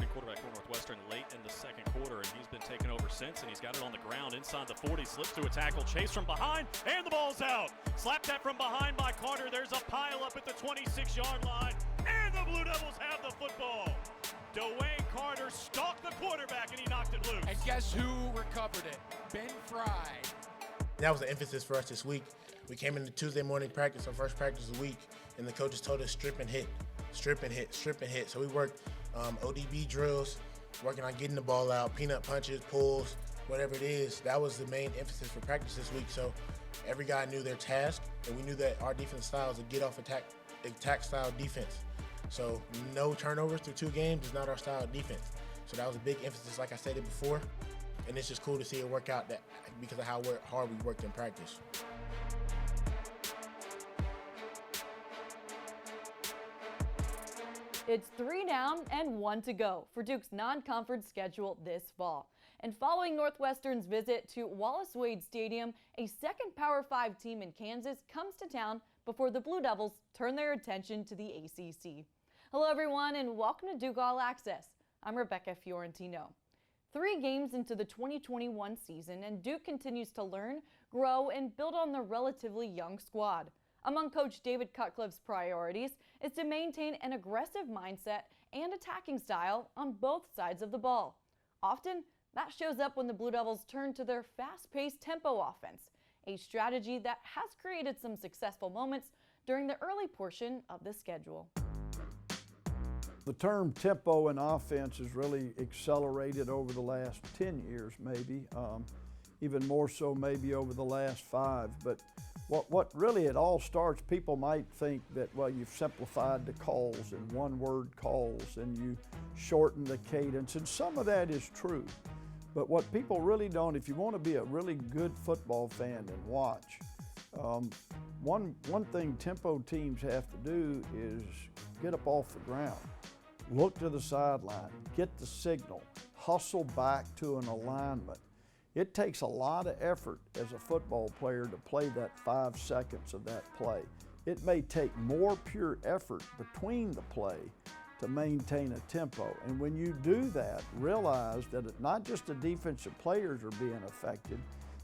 starting quarterback for Northwestern late in the second quarter, and he's been taking over since, and he's got it on the ground inside the 40, slips to a tackle, chase from behind, and the ball's out. Slap that from behind by Carter. There's a pile up at the 26-yard line, and the Blue Devils have the football. Dwayne Carter stalked the quarterback, and he knocked it loose. And guess who recovered it? Ben Fry. That was the emphasis for us this week. We came into Tuesday morning practice, our first practice of the week, and the coaches told us strip and hit, strip and hit, strip and hit. So we worked ODB drills, working on getting the ball out, peanut punches, pulls, whatever it is. That was the main emphasis for practice this week. So every guy knew their task, and we knew that our defense style is a get off attack style defense. So no turnovers through 2 games is not our style of defense. So that was a big emphasis, like I said it before. And it's just cool to see it work out that because of how hard we worked in practice. It's 3 down and 1 to go for Duke's non-conference schedule this fall. And following Northwestern's visit to Wallace Wade Stadium, a second Power 5 team in Kansas comes to town before the Blue Devils turn their attention to the ACC. Hello everyone and welcome to Duke All Access. I'm Rebecca Fiorentino. 3 games into the 2021 season, and Duke continues to learn, grow, and build on the relatively young squad. Among Coach David Cutcliffe's priorities is to maintain an aggressive mindset and attacking style on both sides of the ball. Often, that shows up when the Blue Devils turn to their fast-paced tempo offense, a strategy that has created some successful moments during the early portion of the schedule. The term tempo in offense has really accelerated over the last 10 years maybe, even more so maybe over the last 5. But what really it all starts, people might think that, well, you've simplified the calls and one-word calls and you shorten the cadence, and some of that is true. But what people really don't, if you want to be a really good football fan and watch, one thing tempo teams have to do is get up off the ground. Look to the sideline, get the signal, hustle back to an alignment. It takes a lot of effort as a football player to play that 5 seconds of that play. It may take more pure effort between the play to maintain a tempo. And when you do that, realize that not just the defensive players are being affected,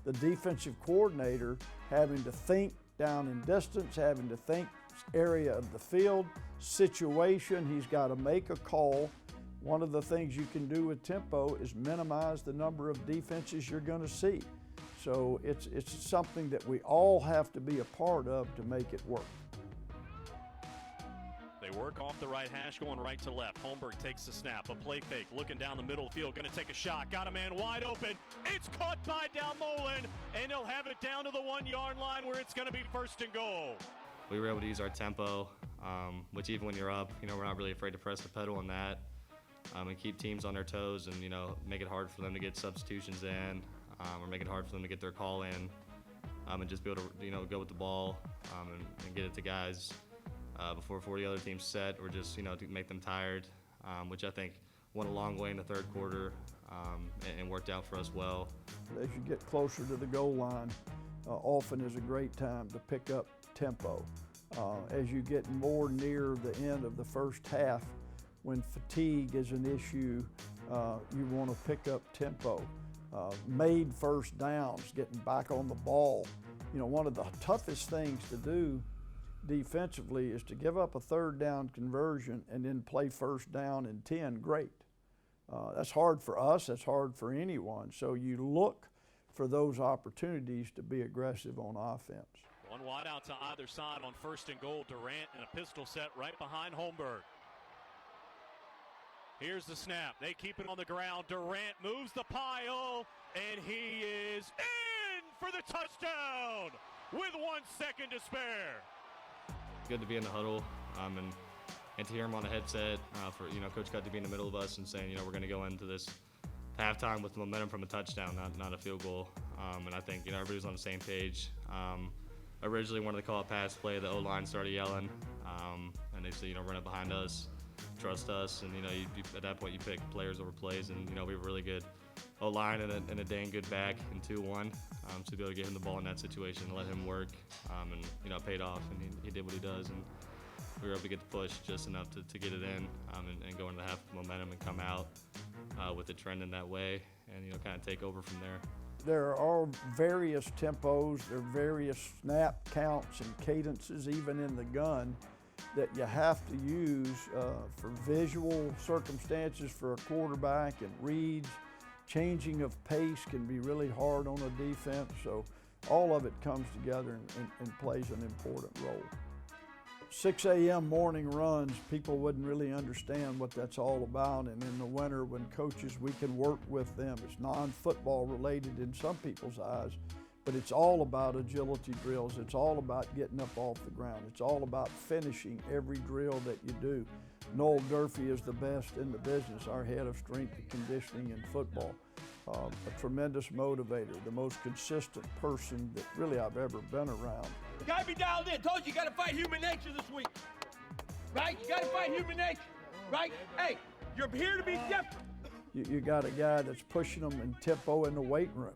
the defensive coordinator having to think down in distance, having to think area of the field, situation, he's got to make a call. One of the things you can do with tempo is minimize the number of defenses you're going to see. So it's something that we all have to be a part of to make it work. They work off the right hash, going right to left. Holmberg takes the snap, a play fake, looking down the middle of the field, going to take a shot, got a man wide open. It's caught by Dalmolin, and he'll have it down to the 1-yard line where it's going to be 1st and goal. We were able to use our tempo, which even when you're up, we're not really afraid to press the pedal on that and keep teams on their toes and, make it hard for them to get substitutions in or make it hard for them to get their call in and just be able to, go with the ball and get it to guys before 40 other teams set or just, to make them tired, which I think went a long way in the 3rd quarter and worked out for us well. As you get closer to the goal line, often is a great time to pick up tempo. As you get more near the end of the first half, when fatigue is an issue, you want to pick up tempo. Made first downs, getting back on the ball. One of the toughest things to do defensively is to give up a 3rd down conversion and then play 1st down and 10, great. That's hard for us, that's hard for anyone. So you look for those opportunities to be aggressive on offense. One wide out to either side on 1st and goal. Durant and a pistol set right behind Holmberg. Here's the snap. They keep it on the ground. Durant moves the pile, and he is in for the touchdown with 1 second to spare. Good to be in the huddle and to hear him on the headset for Coach Cut to be in the middle of us and saying we're going to go into this halftime with momentum from a touchdown, not a field goal. And I think everybody was on the same page. Originally wanted to call a pass play. The O-line started yelling, and they said, run it behind us, trust us, and at that point you pick players over plays, and we have a really good O-line and a dang good back in 2-1, to be able to get him the ball in that situation and let him work, and it paid off, and he did what he does, and we were able to get the push just enough to get it in and go into the half with momentum and come out with the trend in that way and, you know, kind of take over from there. There are various tempos, there are various snap counts and cadences, even in the gun, that you have to use for visual circumstances for a quarterback and reads. Changing of pace can be really hard on a defense, so all of it comes together and plays an important role. 6 a.m. morning runs, people wouldn't really understand what that's all about, and in the winter when coaches, we can work with them. It's non-football related in some people's eyes, but it's all about agility drills. It's all about getting up off the ground. It's all about finishing every drill that you do. Noel Durfee is the best in the business, our head of strength and conditioning in football. A tremendous motivator, the most consistent person that really I've ever been around. You gotta be dialed in. Told you, you gotta fight human nature this week. Right? You gotta fight human nature. Right? Hey, you're here to be different. You got a guy that's pushing them in tempo in the weight room.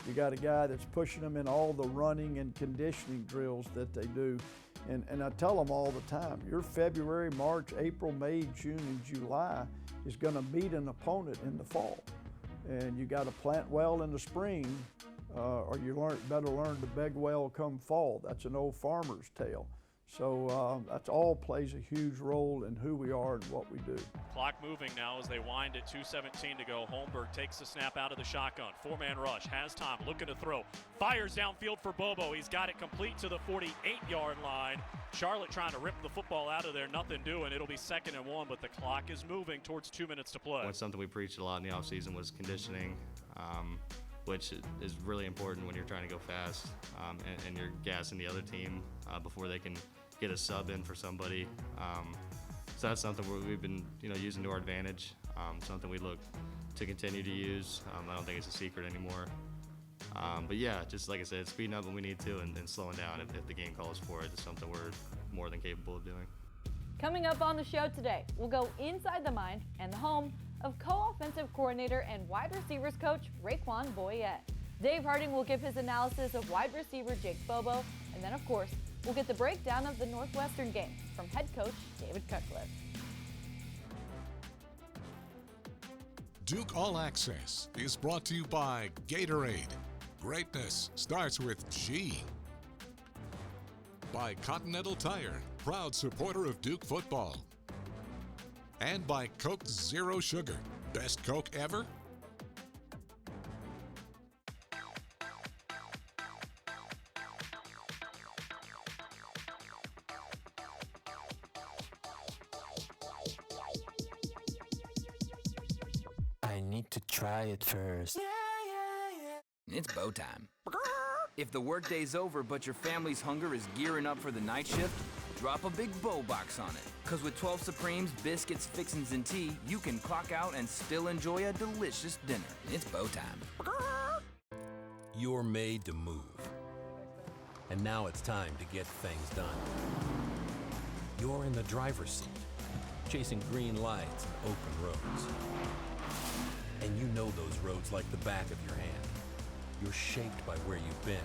You got a guy that's pushing them in all the running and conditioning drills that they do. And I tell them all the time, your February, March, April, May, June, and July is gonna meet an opponent in the fall. And you gotta plant well in the spring, or you better learn to beg well come fall. That's an old farmer's tale. So that all plays a huge role in who we are and what we do. Clock moving now as they wind at 2:17 to go. Holmberg takes the snap out of the shotgun. Four-man rush, has time, looking to throw. Fires downfield for Bobo. He's got it complete to the 48-yard line. Charlotte trying to rip the football out of there, nothing doing. It'll be 2nd and 1, but the clock is moving towards 2 minutes to play. That's something we preached a lot in the offseason was conditioning, which is really important when you're trying to go fast and you're gassing the other team before they can get a sub in for somebody. So that's something we've been using to our advantage, something we look to continue to use. I don't think it's a secret anymore. But yeah, just like I said, speeding up when we need to and slowing down if the game calls for it is something we're more than capable of doing. Coming up on the show today, we'll go inside the mind and the home of co-offensive coordinator and wide receivers coach Raekwon Boyette. Dave Harding will give his analysis of wide receiver Jake Bobo, and then of course, we'll get the breakdown of the Northwestern game from head coach David Cutcliffe. Duke All Access is brought to you by Gatorade. Greatness starts with G. By Continental Tire, proud supporter of Duke football. And by Coke Zero Sugar. Best Coke ever? I need to try it first. It's bow time. If the workday's over but your family's hunger is gearing up for the night shift, drop a big bow box on it. Cause with 12 Supremes, biscuits, fixins, and tea, you can clock out and still enjoy a delicious dinner. It's bow time. You're made to move. And now it's time to get things done. You're in the driver's seat, chasing green lights and open roads. And you know those roads like the back of your hand. You're shaped by where you've been,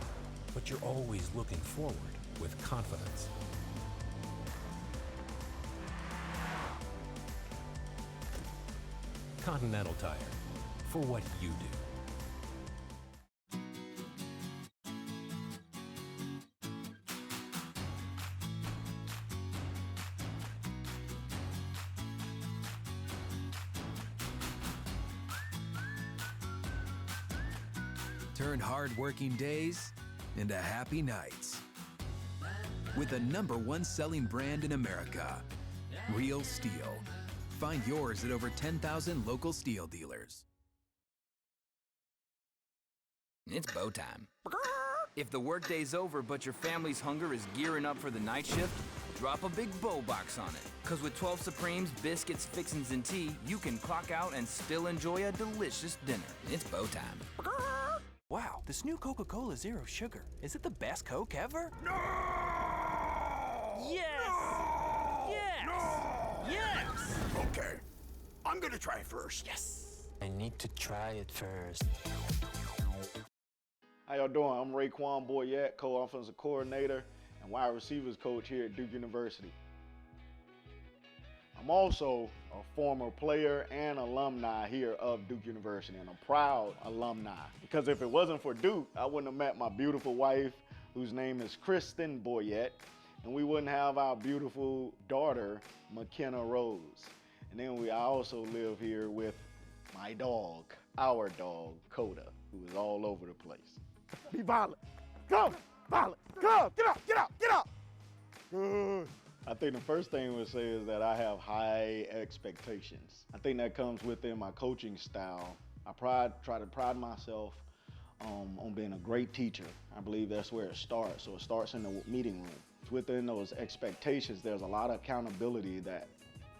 but you're always looking forward with confidence. Continental Tire, for what you do. Turn hard-working days into happy nights. With the #1 selling brand in America, Real Steel. Find yours at over 10,000 local steel dealers. It's bow time. If the workday's over but your family's hunger is gearing up for the night shift, drop a big bow box on it. Cause with 12 Supremes, biscuits, fixins, and tea, you can clock out and still enjoy a delicious dinner. It's bow time. Wow, this new Coca-Cola Zero Sugar. Is it the best Coke ever? No! Yes! No! Yes! No! Yes! Okay, I'm gonna try first. Yes! I need to try it first. How y'all doing? I'm Raekwon Boyette, co-offensive coordinator and wide receivers coach here at Duke University. I'm also a former player and alumni here of Duke University, and a proud alumni. Because if it wasn't for Duke, I wouldn't have met my beautiful wife, whose name is Kristen Boyette, and we wouldn't have our beautiful daughter, McKenna Rose. And then I also live here with my dog, our dog, Coda, who is all over the place. Be violent. Go! Violent. Go! Get up! Get up! Get up! Good. I think the first thing I would say is that I have high expectations. I think that comes within my coaching style. I try to pride myself on being a great teacher. I believe that's where it starts. So it starts in the meeting room. Within those expectations, there's a lot of accountability that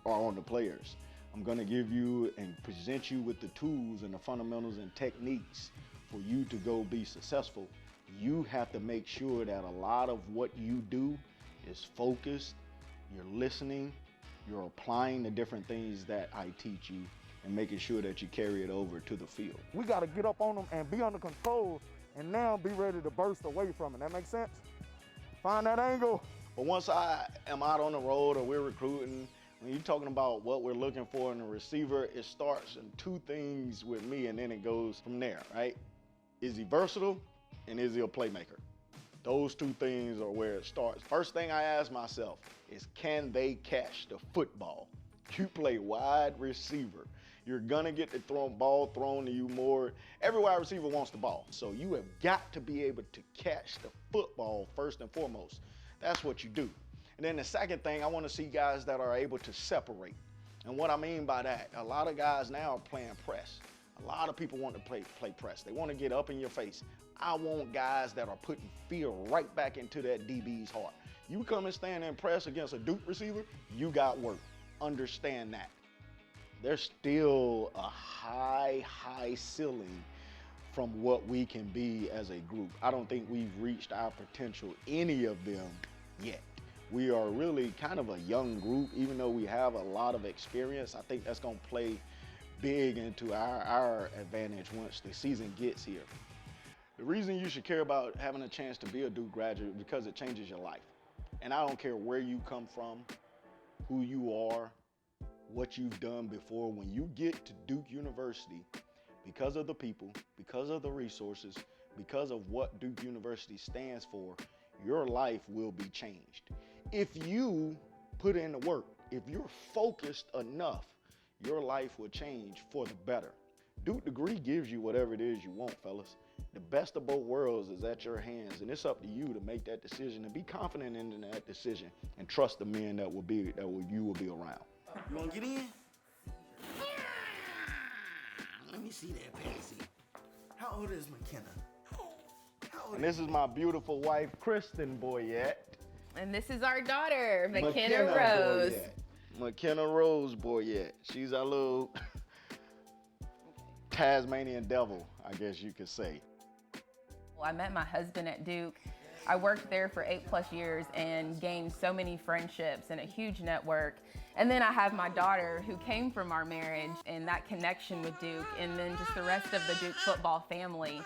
are on the players. I'm gonna give you and present you with the tools and the fundamentals and techniques for you to go be successful. You have to make sure that a lot of what you do is focused, you're listening, you're applying the different things that I teach you, and making sure that you carry it over to the field. We got to get up on them and be under control, and now be ready to burst away from it. That makes sense? Find that angle. But once I am out on the road or we're recruiting, when you're talking about what we're looking for in a receiver, it starts in two things with me, and then it goes from there, right? Is he versatile, and is he a playmaker? Those two things are where it starts. First thing I ask myself is, can they catch the football? You play wide receiver. You're gonna get the ball thrown to you more. Every wide receiver wants the ball. So you have got to be able to catch the football first and foremost. That's what you do. And then the second thing, I wanna see guys that are able to separate. And what I mean by that, a lot of guys now are playing press. A lot of people want to play press. They want to get up in your face. I want guys that are putting fear right back into that DB's heart. You come and stand and press against a Duke receiver, you got work. Understand that. There's still a high ceiling from what we can be as a group. I don't think we've reached our potential, any of them, yet. We are really kind of a young group, even though we have a lot of experience. I think that's gonna play big into our advantage once the season gets here. The reason you should care about having a chance to be a Duke graduate is because it changes your life. And I don't care where you come from, who you are, what you've done before. When you get to Duke University, because of the people, because of the resources, because of what Duke University stands for, your life will be changed. If you put in the work, if you're focused enough, your life will change for the better. Duke degree gives you whatever it is you want, fellas. The best of both worlds is at your hands, and it's up to you to make that decision and be confident in that decision and trust the men that you will be around. You wanna get in? Let me see that Patsy. How old is McKenna? And this is my beautiful wife, Kristen Boyette. And this is our daughter, McKenna Rose. Boyette. McKenna Rose Boyette. She's our little Tasmanian devil, I guess you could say. Well, I met my husband at Duke. I worked there for 8+ years and gained so many friendships and a huge network. And then I have my daughter who came from our marriage, and that connection with Duke, and then just the rest of the Duke football family.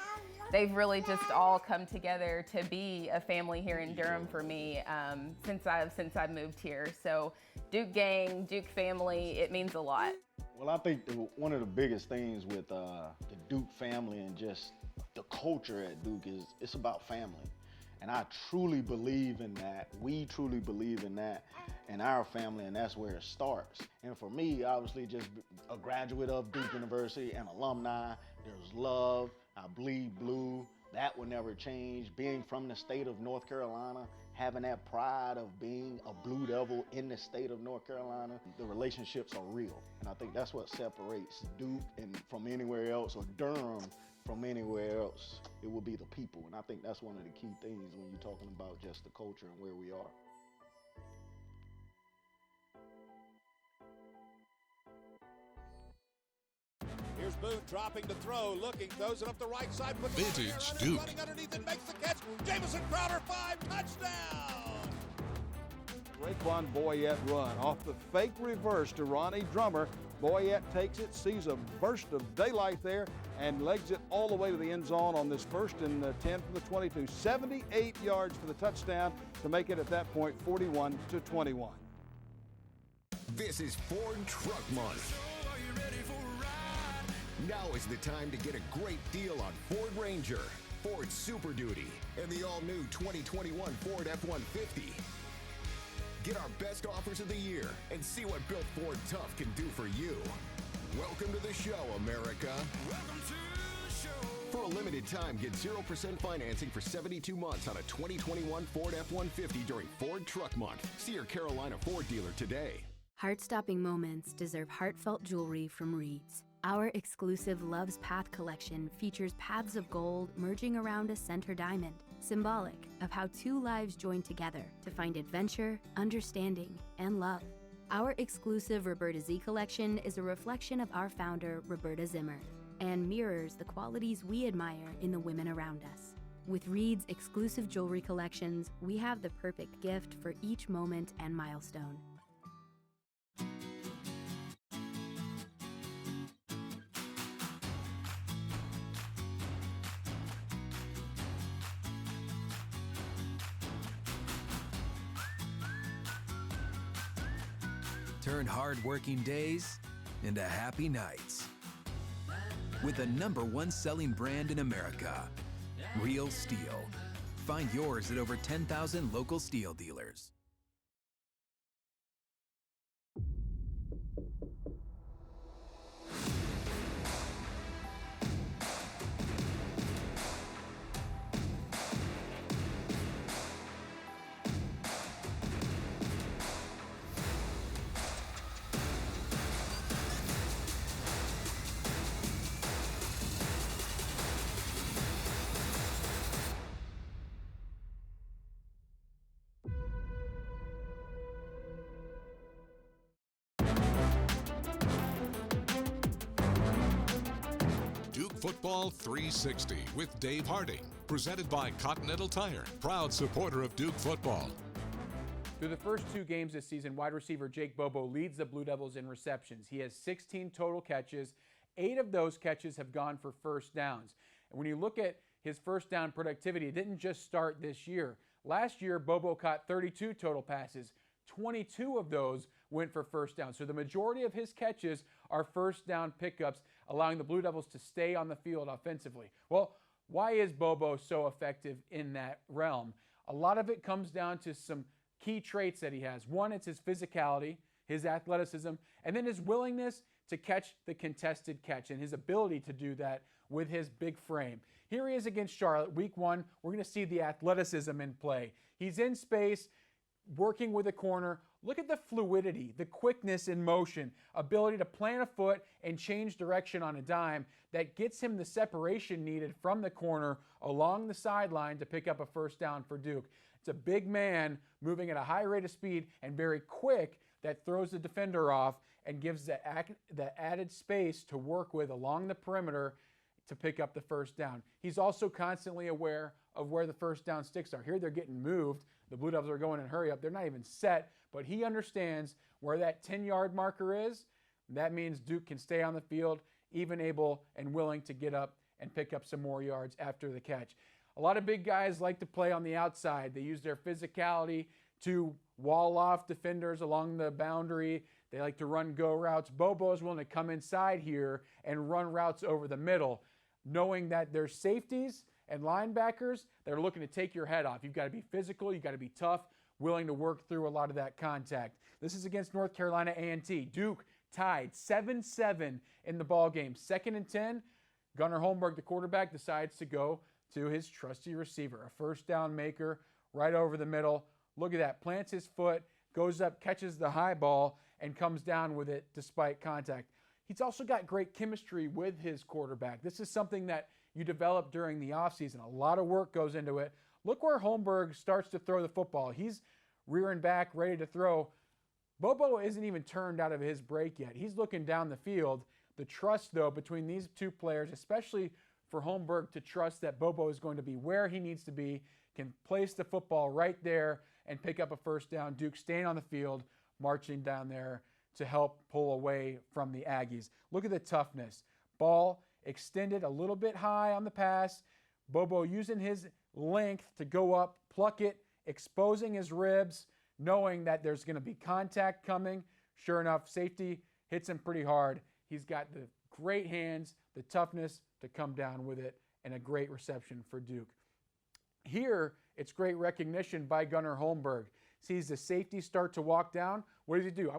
They've really just all come together to be a family here in Durham for me since I've moved here. So Duke gang, Duke family, it means a lot. Well, I think one of the biggest things with the Duke family and just the culture at Duke is it's about family. And I truly believe in that. We truly believe in that in our family, and that's where it starts. And for me, obviously just a graduate of Duke University and alumni, there's love. I bleed blue. That will never change. Being from the state of North Carolina, having that pride of being a Blue Devil in the state of North Carolina, the relationships are real. And I think that's what separates Duke and from anywhere else, or Durham from anywhere else. It will be the people. And I think that's one of the key things when you're talking about just the culture and where we are. Here's Boone dropping to throw, looking, throws it up the right side. Vintage Duke. Running underneath and makes the catch. Jamison Crowder, 5, touchdown! Raekwon Boyette run off the fake reverse to Ronnie Drummer. Boyette takes it, sees a burst of daylight there, and legs it all the way to the end zone on this 1st and 10 from the 22. 78 yards for the touchdown to make it at that point 41-21. This is Ford Truck Month. Now is the time to get a great deal on Ford Ranger, Ford Super Duty, and the all-new 2021 Ford F-150. Get our best offers of the year and see what Built Ford Tough can do for you. Welcome to the show, America. Welcome to the show. For a limited time, get 0% financing for 72 months on a 2021 Ford F-150 during Ford Truck Month. See your Carolina Ford dealer today. Heart-stopping moments deserve heartfelt jewelry from Reed's. Our exclusive Love's Path collection features paths of gold merging around a center diamond, symbolic of how two lives join together to find adventure, understanding, and love. Our exclusive Roberta Z collection is a reflection of our founder, Roberta Zimmer, and mirrors the qualities we admire in the women around us. With Reed's exclusive jewelry collections, we have the perfect gift for each moment and milestone. Turn hard-working days into happy nights. With the #1 selling brand in America, Real Steel. Find yours at over 10,000 local steel dealers. Duke Football 360 with Dave Harding, presented by Continental Tire, proud supporter of Duke football. Through the first 2 games this season, wide receiver Jake Bobo leads the Blue Devils in receptions. He has 16 total catches. 8 of those catches have gone for first downs. And when you look at his first down productivity, it didn't just start this year. Last year, Bobo caught 32 total passes. 22 of those went for first down. So the majority of his catches are first down pickups, allowing the Blue Devils to stay on the field offensively. Well, why is Bobo so effective in that realm? A lot of it comes down to some key traits that he has. One, it's his physicality, his athleticism, and then his willingness to catch the contested catch and his ability to do that with his big frame. Here he is against Charlotte, week 1. We're going to see the athleticism in play. He's in space, working with a corner. Look at the fluidity, the quickness in motion, ability to plant a foot and change direction on a dime that gets him the separation needed from the corner along the sideline to pick up a first down for Duke. It's a big man moving at a high rate of speed and very quick that throws the defender off and gives the added space to work with along the perimeter to pick up the first down. He's also constantly aware of where the first down sticks are. Here they're getting moved. The Blue Devils are going in hurry up. They're not even set, but he understands where that 10-yard marker is. That means Duke can stay on the field, even able and willing to get up and pick up some more yards after the catch. A lot of big guys like to play on the outside. They use their physicality to wall off defenders along the boundary. They like to run go routes. Bobo is willing to come inside here and run routes over the middle, knowing that there's safeties and linebackers that are looking to take your head off. You've got to be physical, you've got to be tough, willing to work through a lot of that contact. This is against North Carolina A&T. Duke tied 7-7 in the ball game. 2nd and 10, Gunnar Holmberg, the quarterback, decides to go to his trusty receiver, a first down maker right over the middle. Look at that, plants his foot, goes up, catches the high ball, and comes down with it despite contact. He's also got great chemistry with his quarterback. This is something that you develop during the offseason. A lot of work goes into it. Look where Holmberg starts to throw the football. He's rearing back, ready to throw. Bobo isn't even turned out of his break yet. He's looking down the field. The trust, though, between these two players, especially for Holmberg to trust that Bobo is going to be where he needs to be, can place the football right there and pick up a first down. Duke staying on the field, marching down there to help pull away from the Aggies. Look at the toughness. Ball extended a little bit high on the pass. Bobo using his length to go up, pluck it, exposing his ribs, knowing that there's going to be contact coming, Sure enough, safety hits him pretty hard. He's got the great hands, the toughness to come down with it, and a great reception for Duke. Here, it's great recognition by Gunnar Holmberg. Sees the safety start to walk down. What does he do?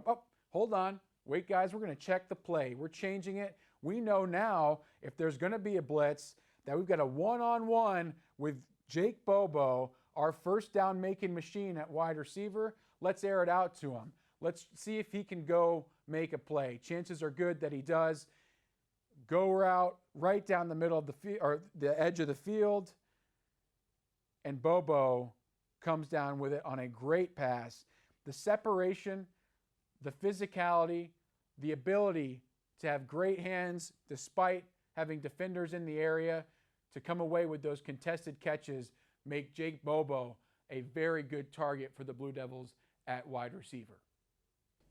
Hold on. Wait, guys, we're going to check the play. We're changing it. We know now if there's going to be a blitz that we've got a one-on-one with Jake Bobo, our first down making machine at wide receiver. Let's air it out to him. Let's see if he can go make a play. Chances are good that he does. Go route right down the middle of the field, or the edge of the field, and Bobo comes down with it on a great pass. The separation, the physicality, the ability to have great hands despite having defenders in the area to come away with those contested catches make Jake Bobo a very good target for the Blue Devils at wide receiver.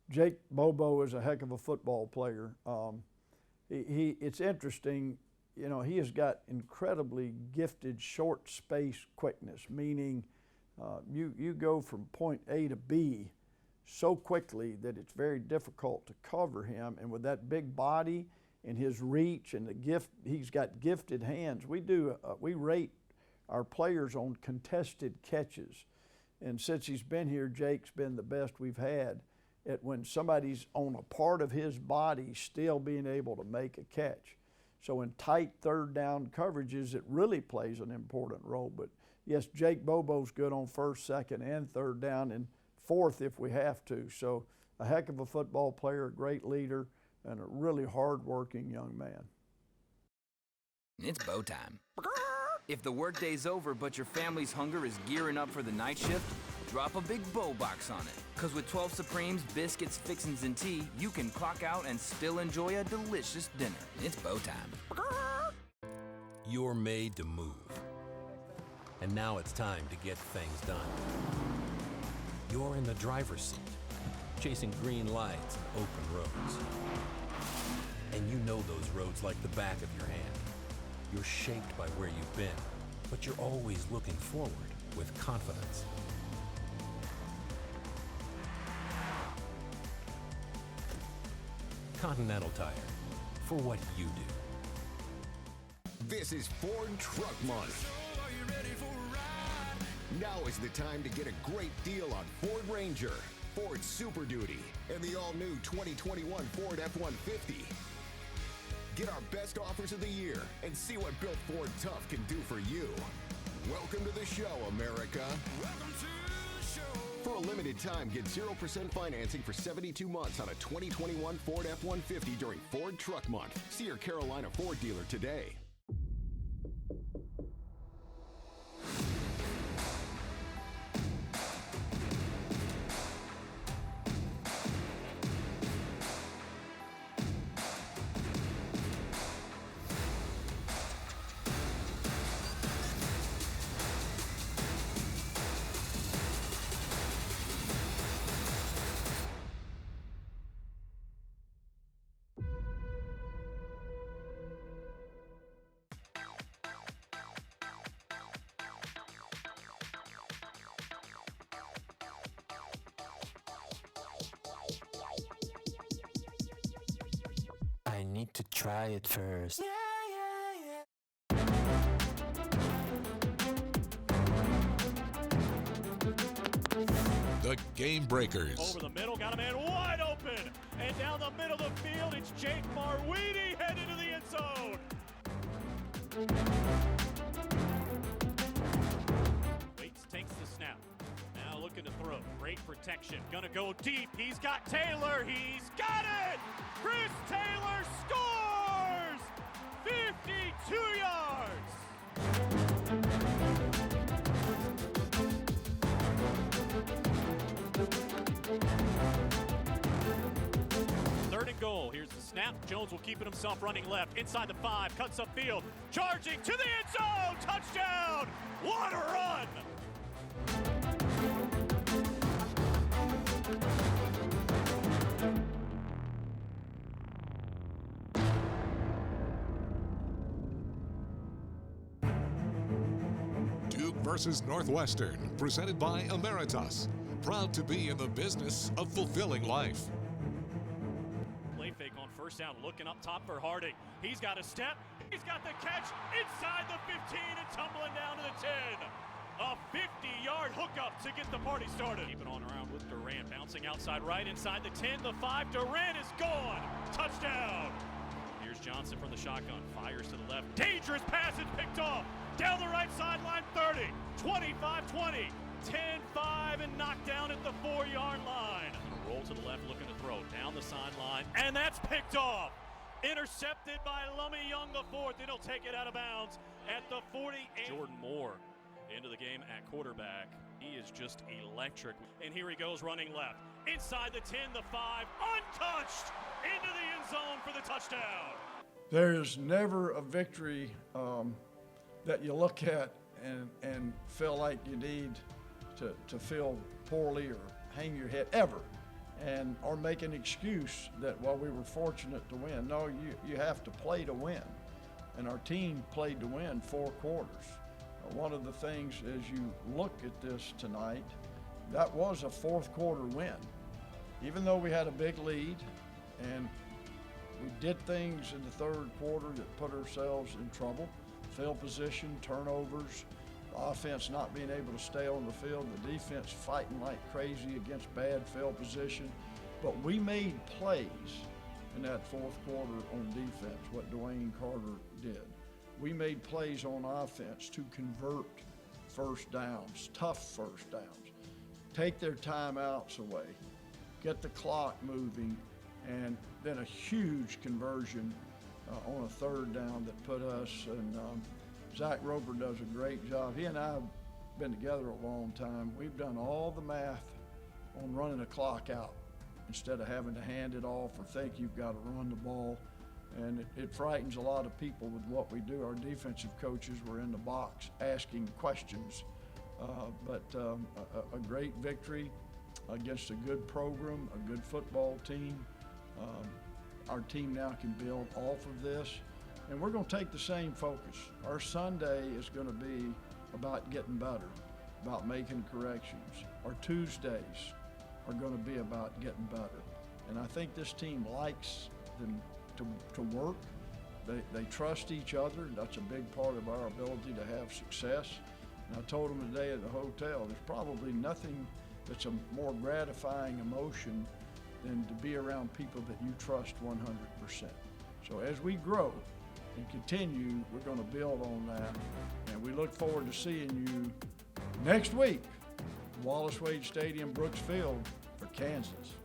Jake Bobo is a heck of a football player. It's interesting, you know, he has got incredibly gifted short space quickness, meaning you go from point A to B so quickly that it's very difficult to cover him. And with that big body and his reach and the gift, he's got gifted hands. We rate our players on contested catches. And since he's been here, Jake's been the best we've had at when somebody's on a part of his body still being able to make a catch. So in tight third down coverages, it really plays an important role. But yes, Jake Bobo's good on first, second, and third down, and fourth if we have to. So a heck of a football player, a great leader, and a really hard-working young man. It's bow time. If the workday's over but your family's hunger is gearing up for the night shift, drop a big bow box on it. Because with 12 Supremes, biscuits, fixins, and tea, you can clock out and still enjoy a delicious dinner. It's bow time. You're made to move. And now it's time to get things done. You're in the driver's seat, chasing green lights and open roads. And you know those roads like the back of your hand. You're shaped by where you've been, but you're always looking forward with confidence. Continental Tire, for what you do. This is Ford Truck Month. Now is the time to get a great deal on Ford Ranger, Ford Super Duty, and the all-new 2021 Ford F-150. Get our best offers of the year and see what Built Ford Tough can do for you. Welcome to the show, America. Welcome to the show. For a limited time, get 0% financing for 72 months on a 2021 Ford F-150 during Ford Truck Month. See your Carolina Ford dealer today. I need to try it first. The Game Breakers. Over the middle, got a man wide open. And down the middle of the field, it's Jake Marweedy headed to the end zone. Waits, takes the snap. Now looking to throw. Great protection. Gonna go deep. He's got Taylor. He's got it! Chris Taylor scores! 52 yards! Third and goal. Here's the snap. Jones will keep it himself running left. Inside the 5. Cuts upfield. Charging to the end zone. Touchdown! What a run! Duke versus Northwestern, presented by Emeritus. Proud to be in the business of fulfilling life. fake on first down, looking up top for Harding. He's got a step, he's got the catch inside the 15 and tumbling down to the 10. A 50-yard hookup to get the party started. Keep it on around with Durant, bouncing outside right inside the 10, the 5. Durant is gone. Touchdown. Here's Johnson from the shotgun, fires to the left. Dangerous pass and picked off. Down the right sideline, 30, 25-20, 10-5, and knocked down at the 4-yard line. Roll to the left, looking to throw down the sideline, and that's picked off. Intercepted by Lummy Young the 4th. It'll take it out of bounds at the 48. Jordan Moore into the game at quarterback. He is just electric. And here he goes running left. Inside the 10, the 5, untouched into the end zone for the touchdown. There is never a victory that you look at and feel like you need to feel poorly or hang your head ever, or make an excuse that, well, we were fortunate to win. No, you have to play to win. And our team played to win 4 quarters. One of the things as you look at this tonight, that was a 4th quarter win. Even though we had a big lead and we did things in the 3rd quarter that put ourselves in trouble, field position, turnovers, the offense not being able to stay on the field, the defense fighting like crazy against bad field position. But we made plays in that 4th quarter on defense, what Dwayne Carter did. We made plays on offense to convert first downs, tough first downs, take their timeouts away, get the clock moving, and then a huge conversion on a 3rd down that put us, and Zach Roper does a great job. He and I have been together a long time. We've done all the math on running the clock out instead of having to hand it off or think you've got to run the ball. And it frightens a lot of people with what we do. Our defensive coaches were in the box asking questions. But a great victory against a good program, a good football team. Our team now can build off of this. And we're going to take the same focus. Our Sunday is going to be about getting better, about making corrections. Our Tuesdays are going to be about getting better. And I think this team likes them to work. They trust each other. That's a big part of our ability to have success. And I told them today at the hotel, there's probably nothing that's a more gratifying emotion than to be around people that you trust 100%. So as we grow and continue, we're going to build on that. And we look forward to seeing you next week, Wallace Wade Stadium, Brooks Field for Kansas.